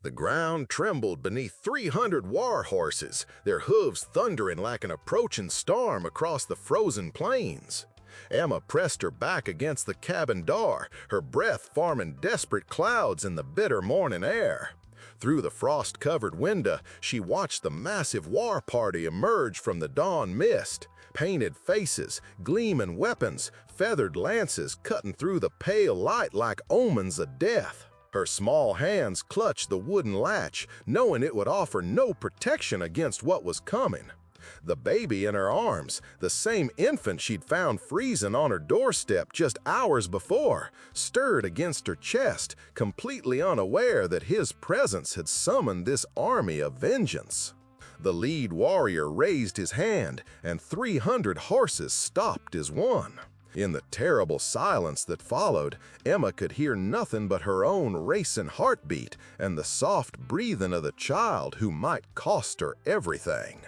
The ground trembled beneath 300 war horses, their hooves thundering like an approaching storm across the frozen plains. Emma pressed her back against the cabin door, her breath forming desperate clouds in the bitter morning air. Through the frost-covered window, she watched the massive war party emerge from the dawn mist. Painted faces, gleaming weapons, feathered lances cutting through the pale light like omens of death. Her small hands clutched the wooden latch, knowing it would offer no protection against what was coming. The baby in her arms, the same infant she'd found freezing on her doorstep just hours before, stirred against her chest, completely unaware that his presence had summoned this army of vengeance. The lead warrior raised his hand, and 300 horses stopped as one. In the terrible silence that followed, Emma could hear nothing but her own racing heartbeat and the soft breathing of the child who might cost her everything.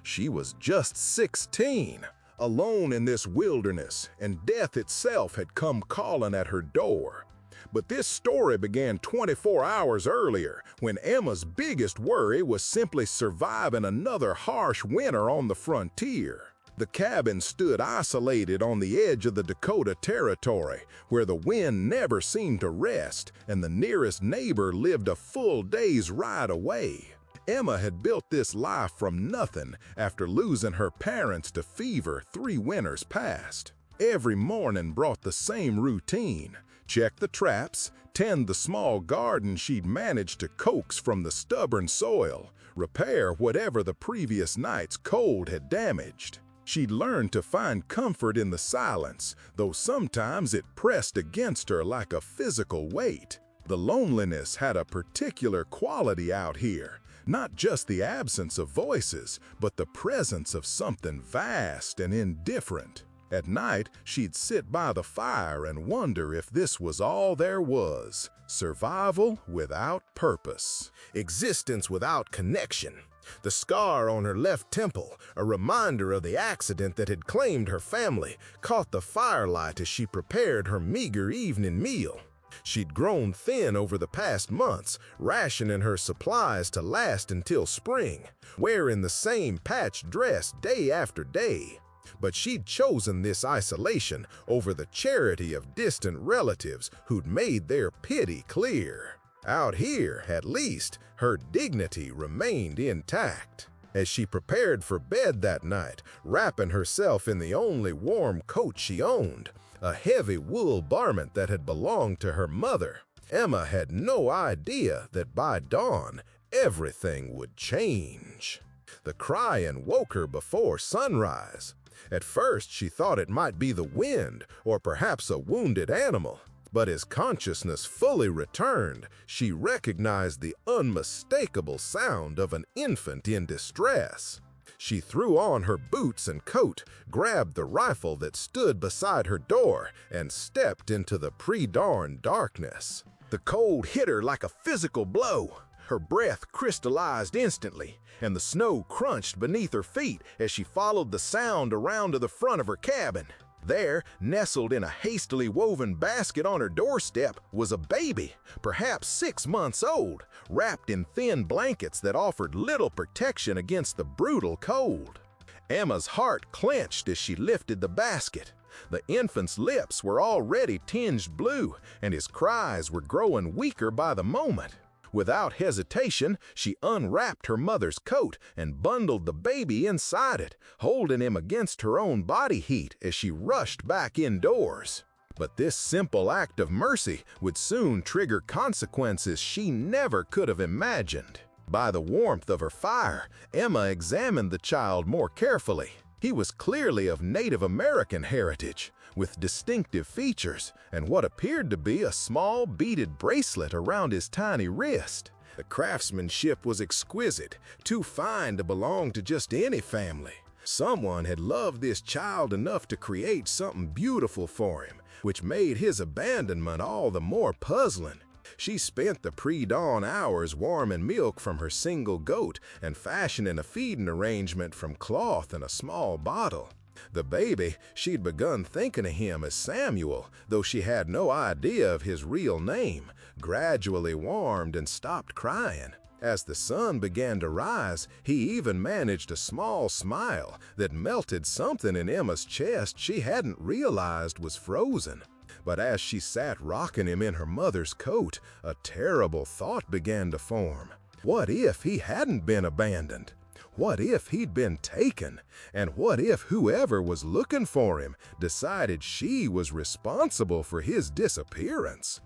She was just 16, alone in this wilderness, and death itself had come calling at her door. But this story began 24 hours earlier, when Emma's biggest worry was simply surviving another harsh winter on the frontier. The cabin stood isolated on the edge of the Dakota Territory, where the wind never seemed to rest, and the nearest neighbor lived a full day's ride away. Emma had built this life from nothing after losing her parents to fever 3 winters past. Every morning brought the same routine: check the traps, tend the small garden she'd managed to coax from the stubborn soil, repair whatever the previous night's cold had damaged. She'd learned to find comfort in the silence, though sometimes it pressed against her like a physical weight. The loneliness had a particular quality out here. Not just the absence of voices, but the presence of something vast and indifferent. At night, she'd sit by the fire and wonder if this was all there was: survival without purpose. Existence without connection. The scar on her left temple, a reminder of the accident that had claimed her family, caught the firelight as she prepared her meager evening meal. She'd grown thin over the past months, rationing her supplies to last until spring, wearing the same patched dress day after day. But she'd chosen this isolation over the charity of distant relatives who'd made their pity clear. Out here, at least, her dignity remained intact. As she prepared for bed that night, wrapping herself in the only warm coat she owned, a heavy wool garment that had belonged to her mother, Emma had no idea that by dawn, everything would change. The crying woke her before sunrise. At first, she thought it might be the wind or perhaps a wounded animal. But as consciousness fully returned, she recognized the unmistakable sound of an infant in distress. She threw on her boots and coat, grabbed the rifle that stood beside her door, and stepped into the pre-dawn darkness. The cold hit her like a physical blow. Her breath crystallized instantly, and the snow crunched beneath her feet as she followed the sound around to the front of her cabin. There, nestled in a hastily woven basket on her doorstep, was a baby, perhaps 6 months old, wrapped in thin blankets that offered little protection against the brutal cold. Emma's heart clenched as she lifted the basket. The infant's lips were already tinged blue, and his cries were growing weaker by the moment. Without hesitation, she unwrapped her mother's coat and bundled the baby inside it, holding him against her own body heat as she rushed back indoors. But this simple act of mercy would soon trigger consequences she never could have imagined. By the warmth of her fire, Emma examined the child more carefully. He was clearly of Native American heritage, with distinctive features and what appeared to be a small beaded bracelet around his tiny wrist. The craftsmanship was exquisite, too fine to belong to just any family. Someone had loved this child enough to create something beautiful for him, which made his abandonment all the more puzzling. She spent the pre-dawn hours warming milk from her single goat and fashioning a feeding arrangement from cloth and a small bottle. The baby, she'd begun thinking of him as Samuel, though she had no idea of his real name, gradually warmed and stopped crying. As the sun began to rise, he even managed a small smile that melted something in Emma's chest she hadn't realized was frozen. But as she sat rocking him in her mother's coat, a terrible thought began to form. What if he hadn't been abandoned? What if he'd been taken? And what if whoever was looking for him decided she was responsible for his disappearance?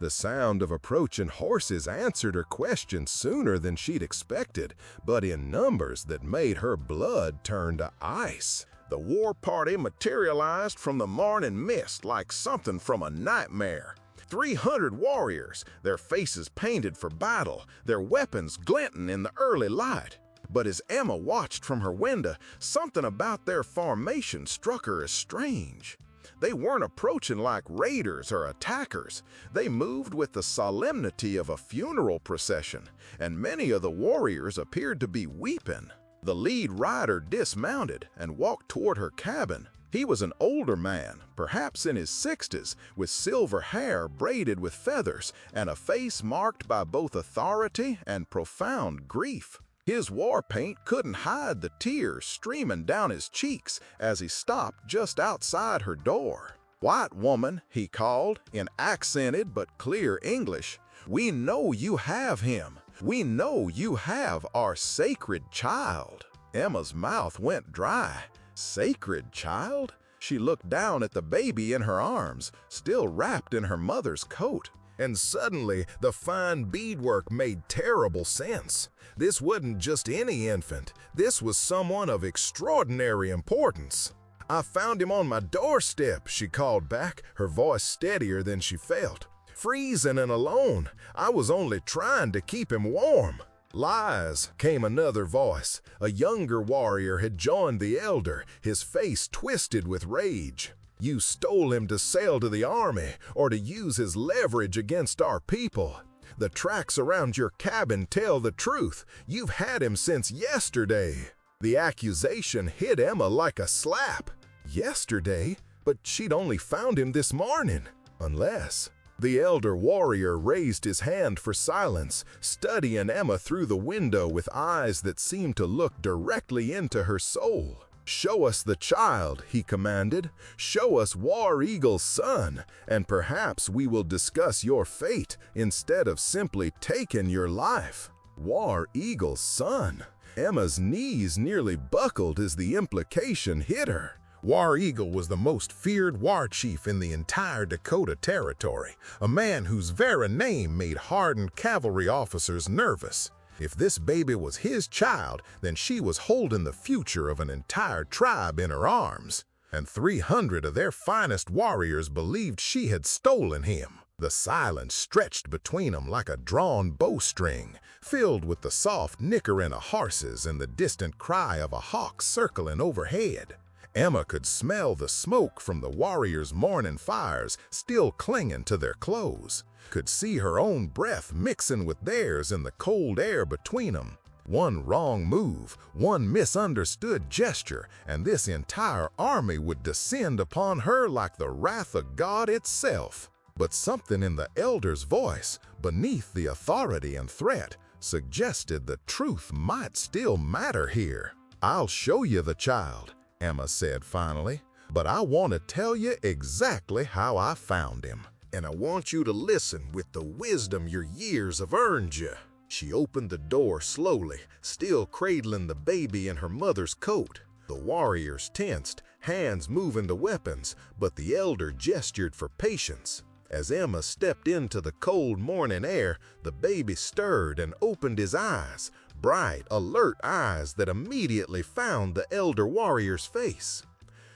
The sound of approaching horses answered her question sooner than she'd expected, but in numbers that made her blood turn to ice. The war party materialized from the morning mist like something from a nightmare. 300 warriors, their faces painted for battle, their weapons glinting in the early light. But as Emma watched from her window, something about their formation struck her as strange. They weren't approaching like raiders or attackers. They moved with the solemnity of a funeral procession, and many of the warriors appeared to be weeping. The lead rider dismounted and walked toward her cabin. He was an older man, perhaps in his 60s, with silver hair braided with feathers and a face marked by both authority and profound grief. His war paint couldn't hide the tears streaming down his cheeks as he stopped just outside her door. "White woman," he called, in accented but clear English, "we know you have him. We know you have our sacred child." Emma's mouth went dry. Sacred child? She looked down at the baby in her arms, still wrapped in her mother's coat. And suddenly, the fine beadwork made terrible sense. This wasn't just any infant. This was someone of extraordinary importance. "I found him on my doorstep," she called back, her voice steadier than she felt. "Freezing and alone. I was only trying to keep him warm." "Lies," came another voice. A younger warrior had joined the elder, his face twisted with rage. "You stole him to sell to the army or to use his leverage against our people. The tracks around your cabin tell the truth. You've had him since yesterday." The accusation hit Emma like a slap. Yesterday? But she'd only found him this morning. Unless... The elder warrior raised his hand for silence, studying Emma through the window with eyes that seemed to look directly into her soul. "Show us the child," he commanded. "Show us War Eagle's son, and perhaps we will discuss your fate instead of simply taking your life." War Eagle's son? Emma's knees nearly buckled as the implication hit her. War Eagle was the most feared war chief in the entire Dakota Territory, a man whose very name made hardened cavalry officers nervous. If this baby was his child, then she was holding the future of an entire tribe in her arms. And 300 of their finest warriors believed she had stolen him. The silence stretched between them like a drawn bowstring, filled with the soft nickering of horses and the distant cry of a hawk circling overhead. Emma could smell the smoke from the warriors' morning fires still clinging to their clothes, could see her own breath mixing with theirs in the cold air between them. One wrong move, one misunderstood gesture, and this entire army would descend upon her like the wrath of God itself. But something in the elder's voice, beneath the authority and threat, suggested the truth might still matter here. "I'll show you the child," Emma said finally, "but I want to tell you exactly how I found him. And I want you to listen with the wisdom your years have earned you." She opened the door slowly, still cradling the baby in her mother's coat. The warriors tensed, hands moving to weapons, but the elder gestured for patience. As Emma stepped into the cold morning air, the baby stirred and opened his eyes, bright, alert eyes that immediately found the elder warrior's face.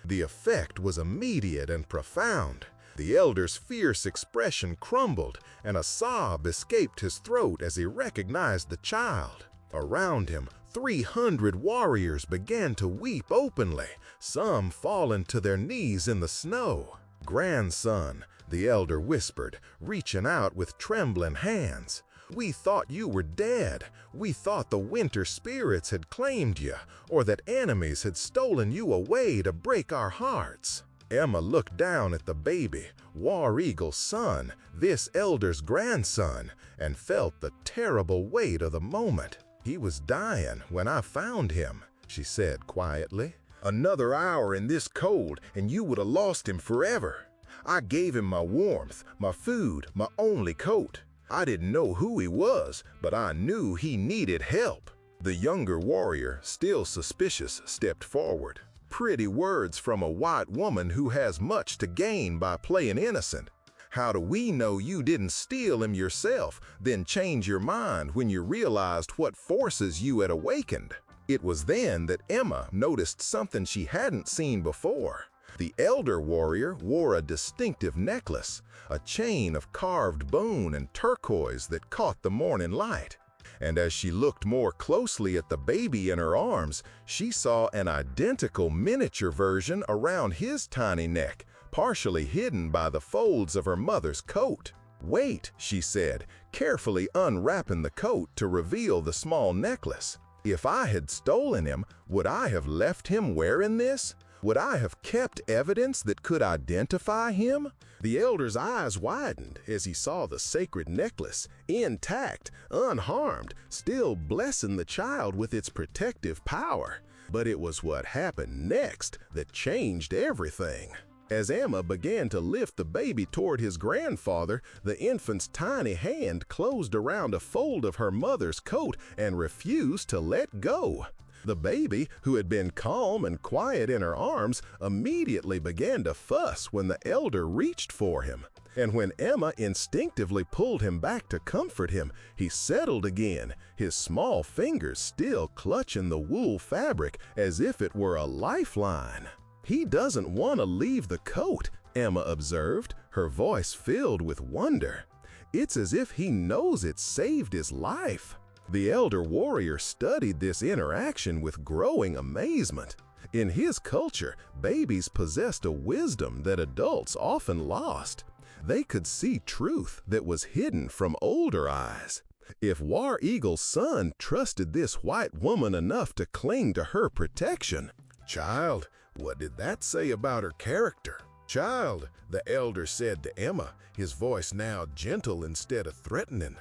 The effect was immediate and profound. The elder's fierce expression crumbled, and a sob escaped his throat as he recognized the child. Around him, 300 warriors began to weep openly, some falling to their knees in the snow. "Grandson," the elder whispered, reaching out with trembling hands, We thought you were dead. We thought the winter spirits had claimed you, or that enemies had stolen you away to break our hearts." Emma looked down at the baby, War Eagle's son, this elder's grandson, and felt the terrible weight of the moment. "He was dying when I found him," she said quietly. "Another hour in this cold and you would have lost him forever. I gave him my warmth, my food, my only coat. I didn't know who he was, but I knew he needed help." The younger warrior, still suspicious, stepped forward. "Pretty words from a white woman who has much to gain by playing innocent. How do we know you didn't steal him yourself, then change your mind when you realized what forces you had awakened?" It was then that Emma noticed something she hadn't seen before. The elder warrior wore a distinctive necklace, a chain of carved bone and turquoise that caught the morning light. And as she looked more closely at the baby in her arms, she saw an identical miniature version around his tiny neck, partially hidden by the folds of her mother's coat. "Wait," she said, carefully unwrapping the coat to reveal the small necklace. "If I had stolen him, would I have left him wearing this? Would I have kept evidence that could identify him?" The elder's eyes widened as he saw the sacred necklace, intact, unharmed, still blessing the child with its protective power. But it was what happened next that changed everything. As Emma began to lift the baby toward his grandfather, the infant's tiny hand closed around a fold of her mother's coat and refused to let go. The baby, who had been calm and quiet in her arms, immediately began to fuss when the elder reached for him. And when Emma instinctively pulled him back to comfort him, he settled again, his small fingers still clutching the wool fabric as if it were a lifeline. "He doesn't want to leave the coat," Emma observed, her voice filled with wonder. "It's as if he knows it saved his life." The elder warrior studied this interaction with growing amazement. In his culture, babies possessed a wisdom that adults often lost. They could see truth that was hidden from older eyes. If War Eagle's son trusted this white woman enough to cling to her protection, "Child, what did that say about her character?" "Child," the elder said to Emma, his voice now gentle instead of threatening,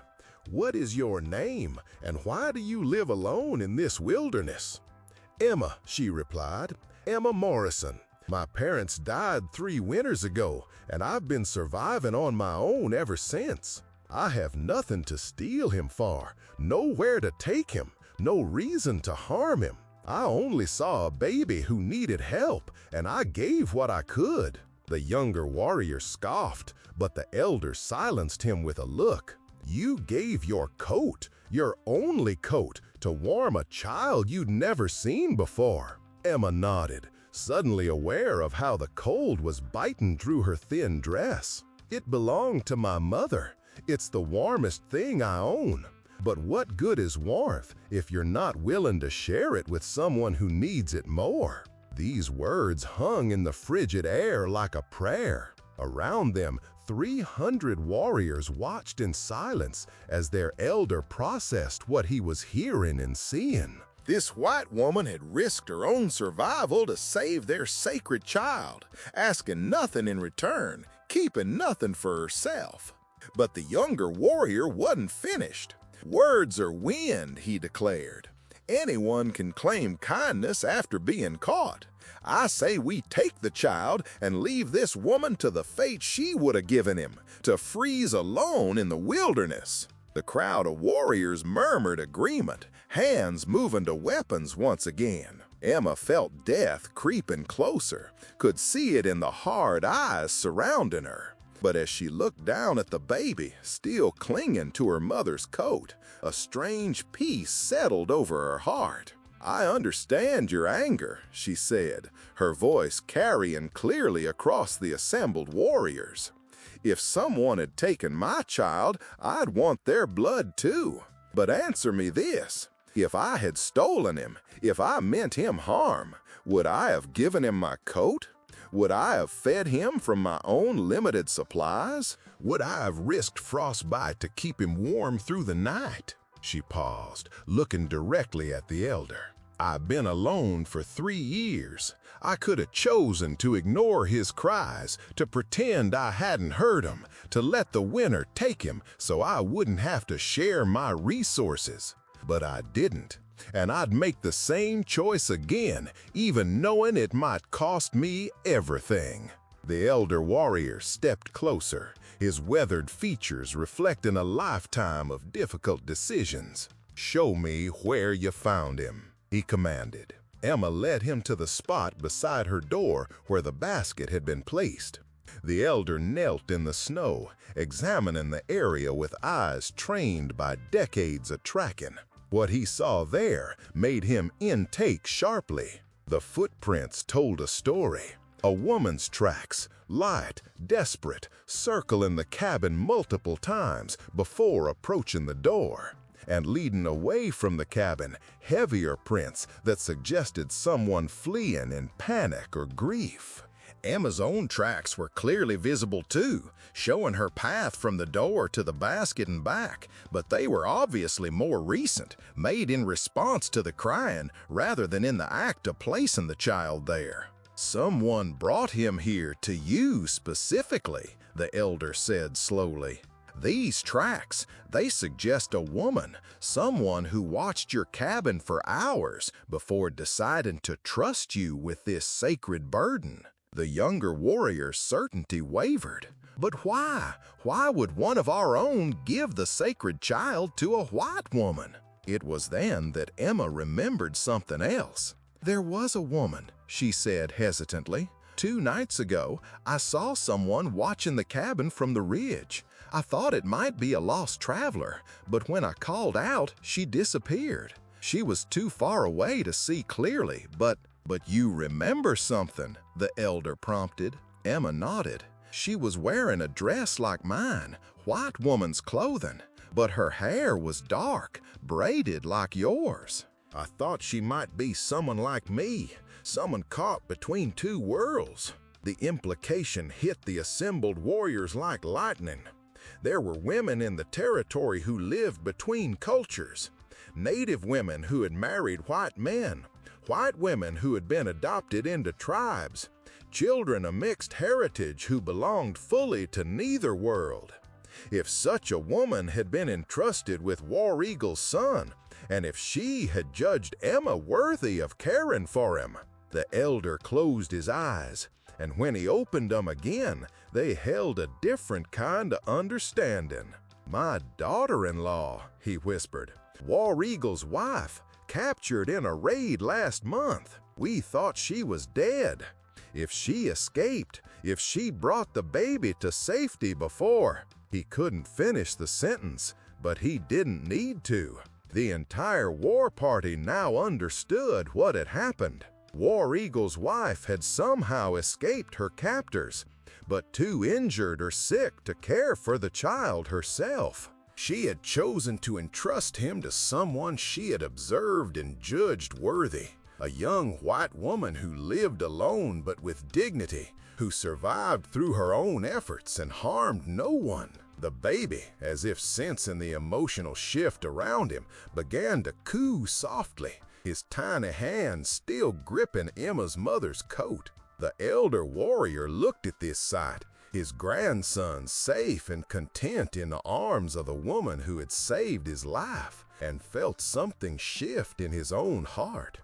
"what is your name, and why do you live alone in this wilderness?" "Emma," she replied, "Emma Morrison. My parents died 3 winters ago, and I've been surviving on my own ever since. I have nothing to steal him for, nowhere to take him, no reason to harm him. I only saw a baby who needed help, and I gave what I could." The younger warrior scoffed, but the elder silenced him with a look. "You gave your coat, your only coat, to warm a child you'd never seen before." Emma nodded, suddenly aware of how the cold was biting through her thin dress. "It belonged to my mother. It's the warmest thing I own. But what good is warmth if you're not willing to share it with someone who needs it more?" These words hung in the frigid air like a prayer. Around them, 300 warriors watched in silence as their elder processed what he was hearing and seeing. This white woman had risked her own survival to save their sacred child, asking nothing in return, keeping nothing for herself. But the younger warrior wasn't finished. "Words are wind," he declared. "Anyone can claim kindness after being caught. I say we take the child and leave this woman to the fate she would have given him, to freeze alone in the wilderness." The crowd of warriors murmured agreement, hands moving to weapons once again. Emma felt death creeping closer, could see it in the hard eyes surrounding her. But as she looked down at the baby, still clinging to her mother's coat, a strange peace settled over her heart. "I understand your anger," she said, her voice carrying clearly across the assembled warriors. "If someone had taken my child, I'd want their blood too. But answer me this. If I had stolen him, if I meant him harm, would I have given him my coat? Would I have fed him from my own limited supplies? Would I have risked frostbite to keep him warm through the night? She paused, looking directly at the elder. I've been alone for 3 years. I could have chosen to ignore his cries, to pretend I hadn't heard him, to let the winter take him so I wouldn't have to share my resources. But I didn't, and I'd make the same choice again, even knowing it might cost me everything. The elder warrior stepped closer, his weathered features reflecting a lifetime of difficult decisions. "Show me where you found him," he commanded. Emma led him to the spot beside her door where the basket had been placed. The elder knelt in the snow, examining the area with eyes trained by decades of tracking. What he saw there made him intake sharply. The footprints told a story. A woman's tracks, light, desperate, circling the cabin multiple times before approaching the door. And leading away from the cabin, heavier prints that suggested someone fleeing in panic or grief. Emma's own tracks were clearly visible too, showing her path from the door to the basket and back, but they were obviously more recent, made in response to the crying rather than in the act of placing the child there. "Someone brought him here to you specifically," the elder said slowly. "These tracks, they suggest a woman, someone who watched your cabin for hours before deciding to trust you with this sacred burden." The younger warrior's certainty wavered. But why? Why would one of our own give the sacred child to a white woman? It was then that Emma remembered something else. "There was a woman," she said hesitantly. "2 nights ago, I saw someone watching the cabin from the ridge. I thought it might be a lost traveler, but when I called out, she disappeared. She was too far away to see clearly, but you remember something?" the elder prompted. Emma nodded. "She was wearing a dress like mine, white woman's clothing, but her hair was dark, braided like yours. I thought she might be someone like me, someone caught between 2 worlds." The implication hit the assembled warriors like lightning. There were women in the territory who lived between cultures. Native women who had married white men, white women who had been adopted into tribes, children of mixed heritage who belonged fully to neither world. If such a woman had been entrusted with War Eagle's son, and if she had judged Emma worthy of caring for him, the elder closed his eyes, and when he opened them again, they held a different kind of understanding. "My daughter-in-law," he whispered, "War Eagle's wife, captured in a raid last month. We thought she was dead. If she escaped, if she brought the baby to safety before—" He couldn't finish the sentence, but he didn't need to. The entire war party now understood what had happened. War Eagle's wife had somehow escaped her captors, but too injured or sick to care for the child herself. She had chosen to entrust him to someone she had observed and judged worthy, a young white woman who lived alone but with dignity, who survived through her own efforts and harmed no one. The baby, as if sensing the emotional shift around him, began to coo softly, his tiny hand still gripping Emma's mother's coat. The elder warrior looked at this sight, his grandson safe and content in the arms of the woman who had saved his life, and felt something shift in his own heart.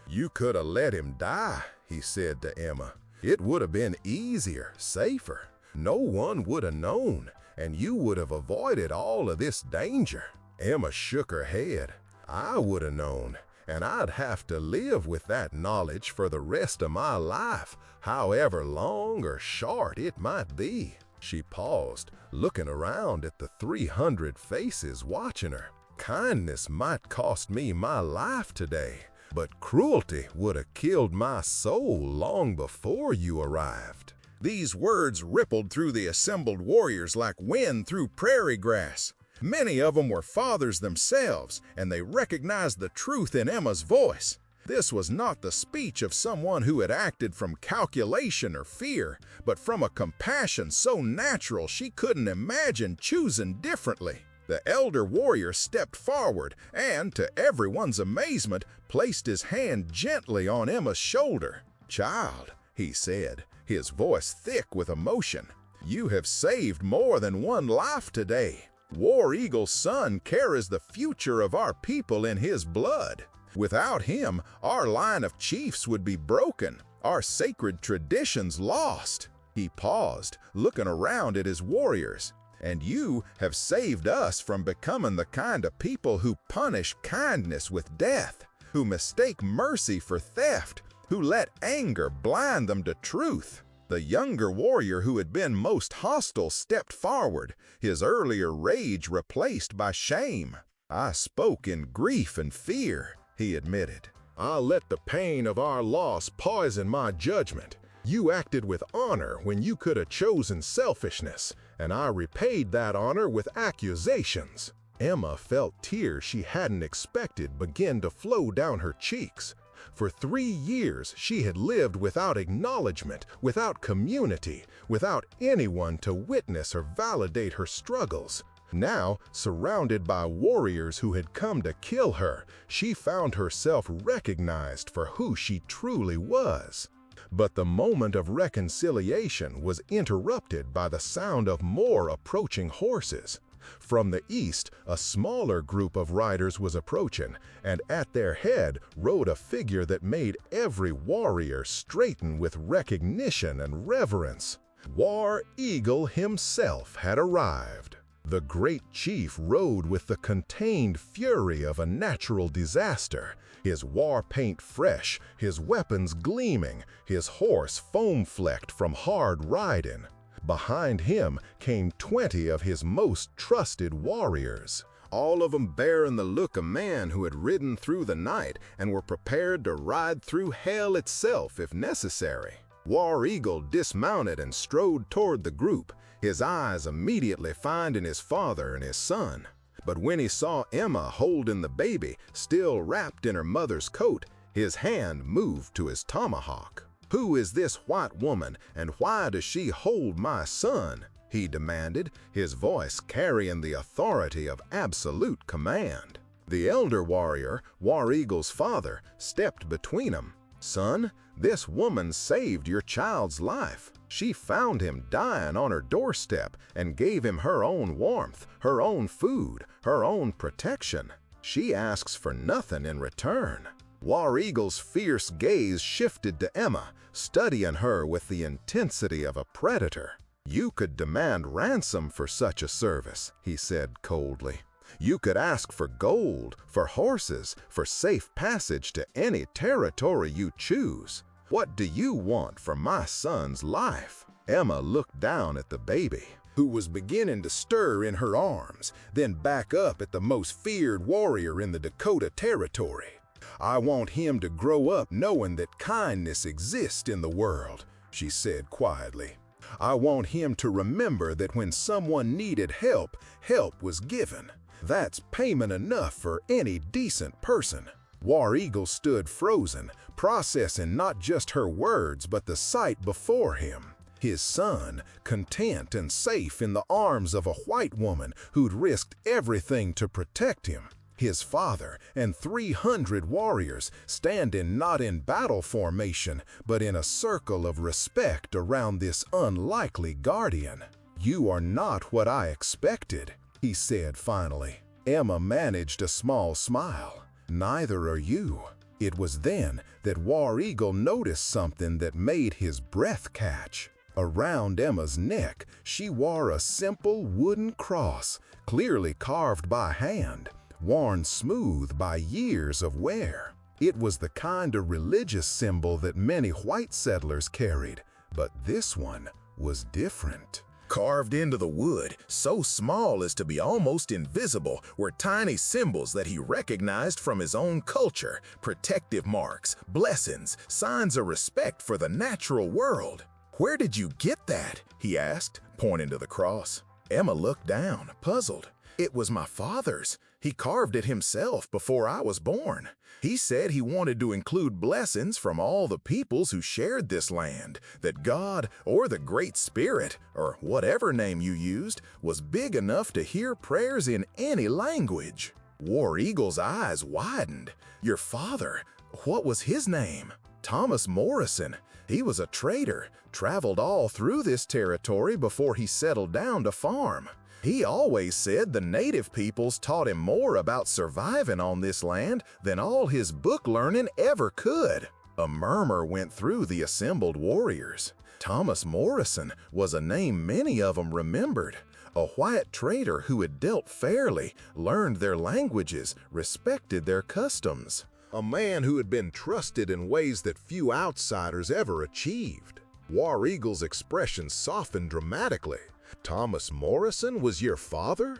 "You could have let him die," he said to Emma. "It would have been easier, safer. No one would have known, and you would have avoided all of this danger." Emma shook her head. "I would have known, and I'd have to live with that knowledge for the rest of my life, however long or short it might be." She paused, looking around at the 300 faces watching her. "Kindness might cost me my life today, but cruelty would have killed my soul long before you arrived." These words rippled through the assembled warriors like wind through prairie grass. Many of them were fathers themselves, and they recognized the truth in Emma's voice. This was not the speech of someone who had acted from calculation or fear, but from a compassion so natural she couldn't imagine choosing differently. The elder warrior stepped forward and, to everyone's amazement, placed his hand gently on Emma's shoulder. "Child," he said, his voice thick with emotion, "you have saved more than one life today. War Eagle's son carries the future of our people in his blood. Without him, our line of chiefs would be broken, our sacred traditions lost." He paused, looking around at his warriors. "And you have saved us from becoming the kind of people who punish kindness with death, who mistake mercy for theft, who let anger blind them to truth." The younger warrior who had been most hostile stepped forward, his earlier rage replaced by shame. "I spoke in grief and fear," he admitted. "I let the pain of our loss poison my judgment. You acted with honor when you could have chosen selfishness, and I repaid that honor with accusations." Emma felt tears she hadn't expected begin to flow down her cheeks. For 3 years, she had lived without acknowledgement, without community, without anyone to witness or validate her struggles. Now, surrounded by warriors who had come to kill her, she found herself recognized for who she truly was. But the moment of reconciliation was interrupted by the sound of more approaching horses. From the east, a smaller group of riders was approaching, and at their head rode a figure that made every warrior straighten with recognition and reverence. War Eagle himself had arrived. The great chief rode with the contained fury of a natural disaster, his war paint fresh, his weapons gleaming, his horse foam-flecked from hard riding. Behind him came 20 of his most trusted warriors, all of them bearing the look of men who had ridden through the night and were prepared to ride through hell itself if necessary. War Eagle dismounted and strode toward the group, his eyes immediately finding his father and his son. But when he saw Emma holding the baby, still wrapped in her mother's coat, his hand moved to his tomahawk. "Who is this white woman, and why does she hold my son?" he demanded, his voice carrying the authority of absolute command. The elder warrior, War Eagle's father, stepped between them. "Son, this woman saved your child's life. She found him dying on her doorstep and gave him her own warmth, her own food, her own protection. She asks for nothing in return." War Eagle's fierce gaze shifted to Emma, studying her with the intensity of a predator. "You could demand ransom for such a service," he said coldly. "You could ask for gold, for horses, for safe passage to any territory you choose. What do you want for my son's life?" Emma looked down at the baby, who was beginning to stir in her arms, then back up at the most feared warrior in the Dakota Territory. "I want him to grow up knowing that kindness exists in the world," she said quietly. "I want him to remember that when someone needed help, help was given. That's payment enough for any decent person." War Eagle stood frozen, processing not just her words but the sight before him. His son, content and safe in the arms of a white woman who'd risked everything to protect him. His father and 300 warriors standing not in battle formation, but in a circle of respect around this unlikely guardian. "You are not what I expected," he said finally. Emma managed a small smile. "Neither are you." It was then that War Eagle noticed something that made his breath catch. Around Emma's neck, she wore a simple wooden cross, clearly carved by hand, worn smooth by years of wear. It was the kind of religious symbol that many white settlers carried, but this one was different. Carved into the wood, so small as to be almost invisible, were tiny symbols that he recognized from his own culture, protective marks, blessings, signs of respect for the natural world. "Where did you get that?" he asked, pointing to the cross. Emma looked down, puzzled. "It was my father's," He carved it himself before I was born. He said he wanted to include blessings from all the peoples who shared this land, that God, or the Great Spirit, or whatever name you used, was big enough to hear prayers in any language. War Eagle's eyes widened. Your father, what was his name? Thomas Morrison. He was a trader, traveled all through this territory before he settled down to farm. He always said the native peoples taught him more about surviving on this land than all his book learning ever could. A murmur went through the assembled warriors. Thomas Morrison was a name many of them remembered. A white trader who had dealt fairly, learned their languages, respected their customs. A man who had been trusted in ways that few outsiders ever achieved. War Eagle's expression softened dramatically. Thomas Morrison was your father?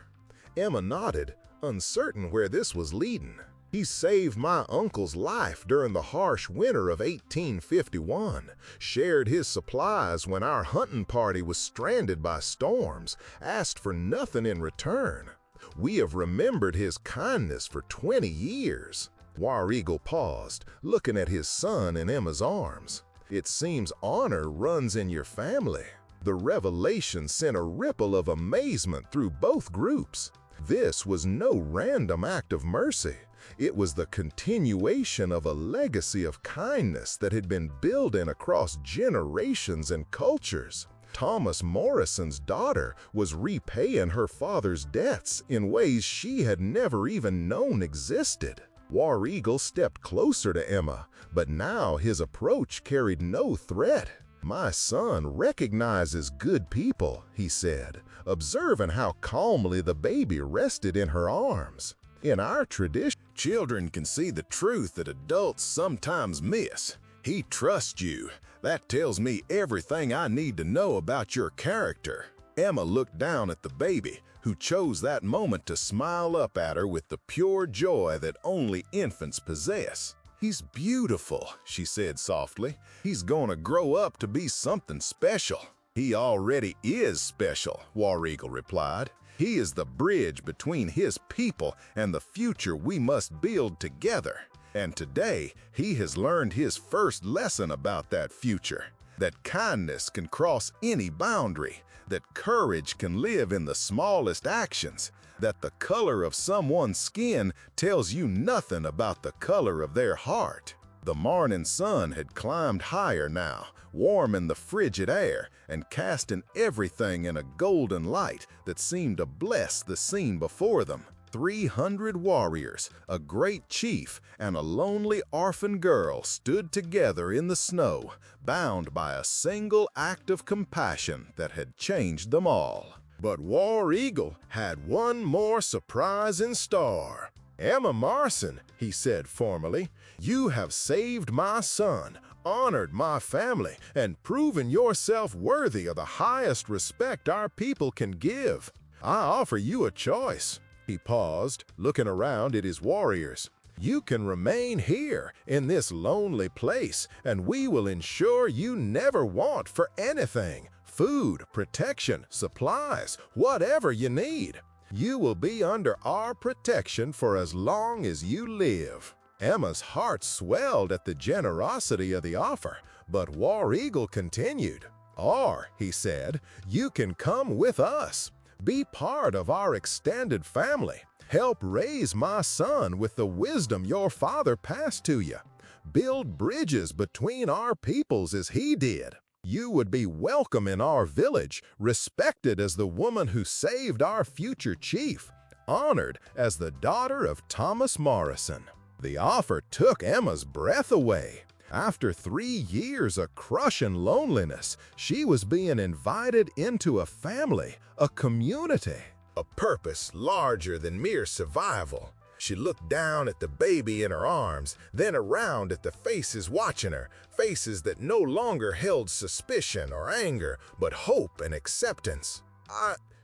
Emma nodded, uncertain where this was leading. He saved my uncle's life during the harsh winter of 1851, shared his supplies when our hunting party was stranded by storms, asked for nothing in return. We have remembered his kindness for 20 years. War Eagle paused, looking at his son in Emma's arms. It seems honor runs in your family. The revelation sent a ripple of amazement through both groups. This was no random act of mercy. It was the continuation of a legacy of kindness that had been building across generations and cultures. Thomas Morrison's daughter was repaying her father's debts in ways she had never even known existed. War Eagle stepped closer to Emma, but now his approach carried no threat. "My son recognizes good people," he said, observing how calmly the baby rested in her arms. "In our tradition, children can see the truth that adults sometimes miss. He trusts you. That tells me everything I need to know about your character." Emma looked down at the baby, who chose that moment to smile up at her with the pure joy that only infants possess. "He's beautiful," she said softly. "He's gonna grow up to be something special." "He already is special," War Eagle replied. "He is the bridge between his people and the future we must build together. And today, he has learned his first lesson about that future. That kindness can cross any boundary, that courage can live in the smallest actions, that the color of someone's skin tells you nothing about the color of their heart." The morning sun had climbed higher now, warming the frigid air and casting everything in a golden light that seemed to bless the scene before them. 300 warriors, a great chief, and a lonely orphan girl stood together in the snow, bound by a single act of compassion that had changed them all. But War Eagle had one more surprise in store. "Emma Marson," he said formally, "you have saved my son, honored my family, and proven yourself worthy of the highest respect our people can give. I offer you a choice." He paused, looking around at his warriors. "You can remain here in this lonely place, and we will ensure you never want for anything. Food, protection, supplies, whatever you need. You will be under our protection for as long as you live." Emma's heart swelled at the generosity of the offer, but War Eagle continued. "Or," he said, "you can come with us. Be part of our extended family. Help raise my son with the wisdom your father passed to you. Build bridges between our peoples as he did. You would be welcome in our village, respected as the woman who saved our future chief, honored as the daughter of Thomas Morrison." The offer took Emma's breath away. After 3 years of crushing loneliness, she was being invited into a family, a community, a purpose larger than mere survival. She looked down at the baby in her arms, then around at the faces watching her, faces that no longer held suspicion or anger, but hope and acceptance.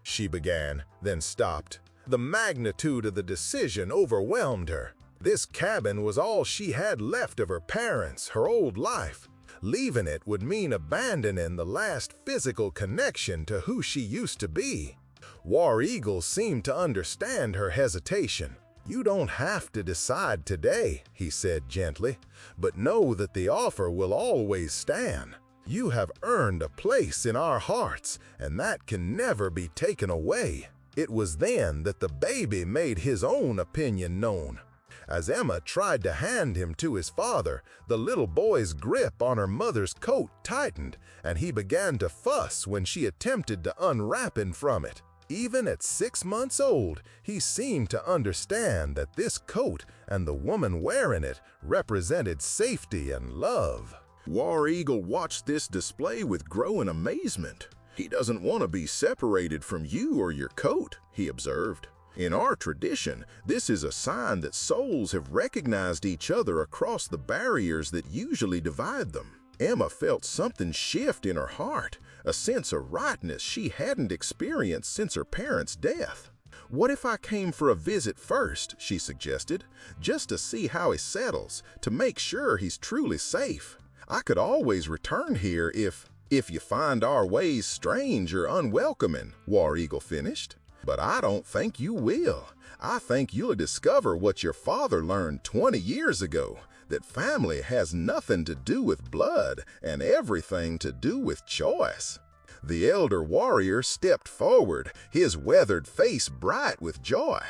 She began, then stopped. The magnitude of the decision overwhelmed her. This cabin was all she had left of her parents, her old life. Leaving it would mean abandoning the last physical connection to who she used to be. War Eagle seemed to understand her hesitation. "You don't have to decide today," he said gently, "but know that the offer will always stand. You have earned a place in our hearts, and that can never be taken away." It was then that the baby made his own opinion known. As Emma tried to hand him to his father, the little boy's grip on her mother's coat tightened, and he began to fuss when she attempted to unwrap him from it. Even at 6 months old, he seemed to understand that this coat and the woman wearing it represented safety and love. War Eagle watched this display with growing amazement. "He doesn't want to be separated from you or your coat," he observed. "In our tradition, this is a sign that souls have recognized each other across the barriers that usually divide them." Emma felt something shift in her heart, a sense of rightness she hadn't experienced since her parents' death. "What if I came for a visit first," she suggested, "just to see how he settles, to make sure he's truly safe? I could always return here if you find our ways strange or unwelcoming," War Eagle finished. "But I don't think you will. I think you'll discover what your father learned 20 years ago, that family has nothing to do with blood and everything to do with choice." The elder warrior stepped forward, his weathered face bright with joy.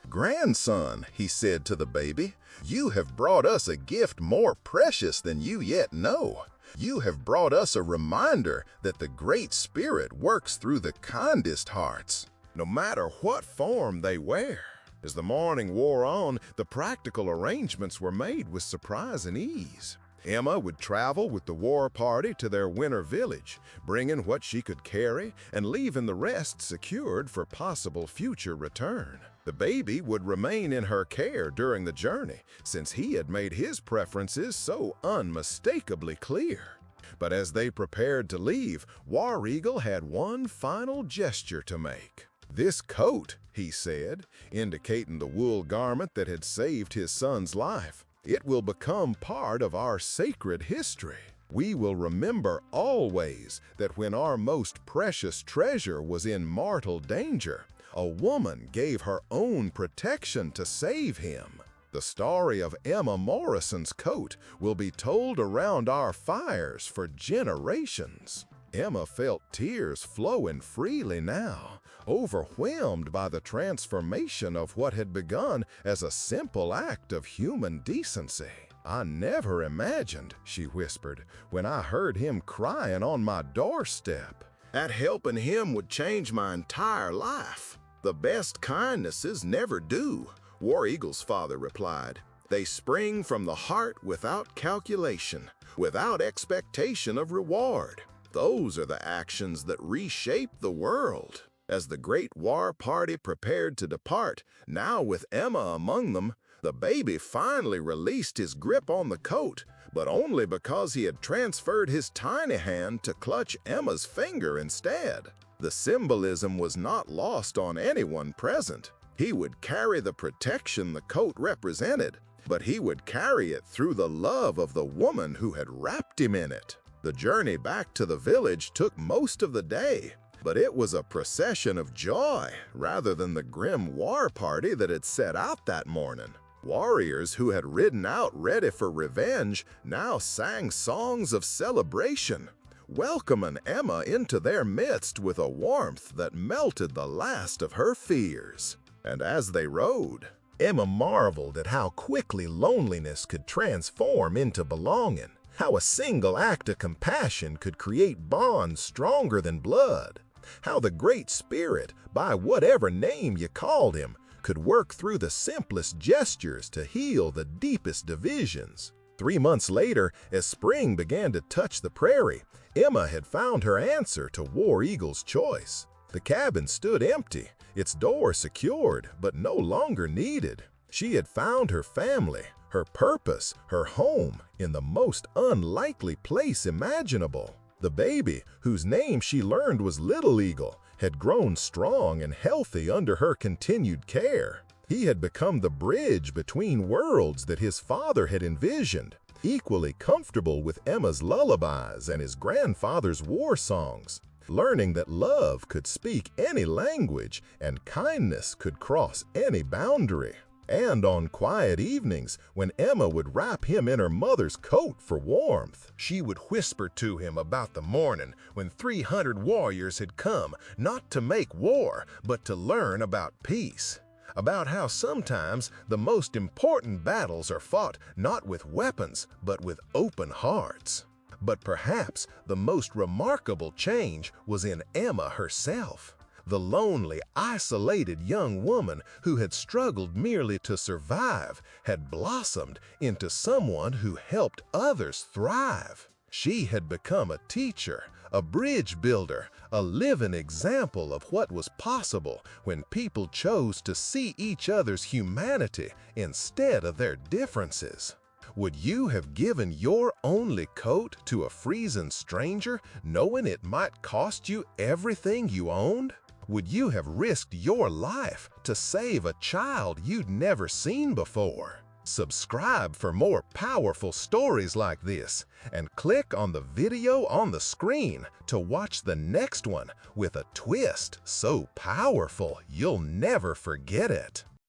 "Grandson," he said to the baby, "you have brought us a gift more precious than you yet know. You have brought us a reminder that the Great Spirit works through the kindest hearts, no matter what form they wear." As the morning wore on, the practical arrangements were made with surprising ease. Emma would travel with the war party to their winter village, bringing what she could carry and leaving the rest secured for possible future return. The baby would remain in her care during the journey, since he had made his preferences so unmistakably clear. But as they prepared to leave, War Eagle had one final gesture to make. "This coat," he said, indicating the wool garment that had saved his son's life, "it will become part of our sacred history. We will remember always that when our most precious treasure was in mortal danger, a woman gave her own protection to save him." The story of Emma Morrison's coat will be told around our fires for generations. Emma felt tears flowing freely now, overwhelmed by the transformation of what had begun as a simple act of human decency. "I never imagined," she whispered, "when I heard him crying on my doorstep, that helping him would change my entire life." "The best kindnesses never do," War Eagle's father replied. "They spring from the heart without calculation, without expectation of reward. Those are the actions that reshape the world." As the great war party prepared to depart, now with Emma among them, the baby finally released his grip on the coat, but only because he had transferred his tiny hand to clutch Emma's finger instead. The symbolism was not lost on anyone present. He would carry the protection the coat represented, but he would carry it through the love of the woman who had wrapped him in it. The journey back to the village took most of the day, but it was a procession of joy rather than the grim war party that had set out that morning. Warriors who had ridden out ready for revenge now sang songs of celebration, welcoming Emma into their midst with a warmth that melted the last of her fears. And as they rode, Emma marveled at how quickly loneliness could transform into belonging, how a single act of compassion could create bonds stronger than blood, how the Great Spirit, by whatever name you called him, could work through the simplest gestures to heal the deepest divisions. 3 months later, as spring began to touch the prairie, Emma had found her answer to War Eagle's choice. The cabin stood empty, its door secured, but no longer needed. She had found her family, her purpose, her home in the most unlikely place imaginable. The baby, whose name she learned was Little Eagle, had grown strong and healthy under her continued care. He had become the bridge between worlds that his father had envisioned, equally comfortable with Emma's lullabies and his grandfather's war songs, learning that love could speak any language and kindness could cross any boundary. And on quiet evenings, when Emma would wrap him in her mother's coat for warmth, she would whisper to him about the morning when 300 warriors had come not to make war, but to learn about peace. About how sometimes the most important battles are fought not with weapons, but with open hearts. But perhaps the most remarkable change was in Emma herself. The lonely, isolated young woman who had struggled merely to survive had blossomed into someone who helped others thrive. She had become a teacher, a bridge builder, a living example of what was possible when people chose to see each other's humanity instead of their differences. Would you have given your only coat to a freezing stranger, knowing it might cost you everything you owned? Would you have risked your life to save a child you'd never seen before? Subscribe for more powerful stories like this, and click on the video on the screen to watch the next one with a twist so powerful you'll never forget it.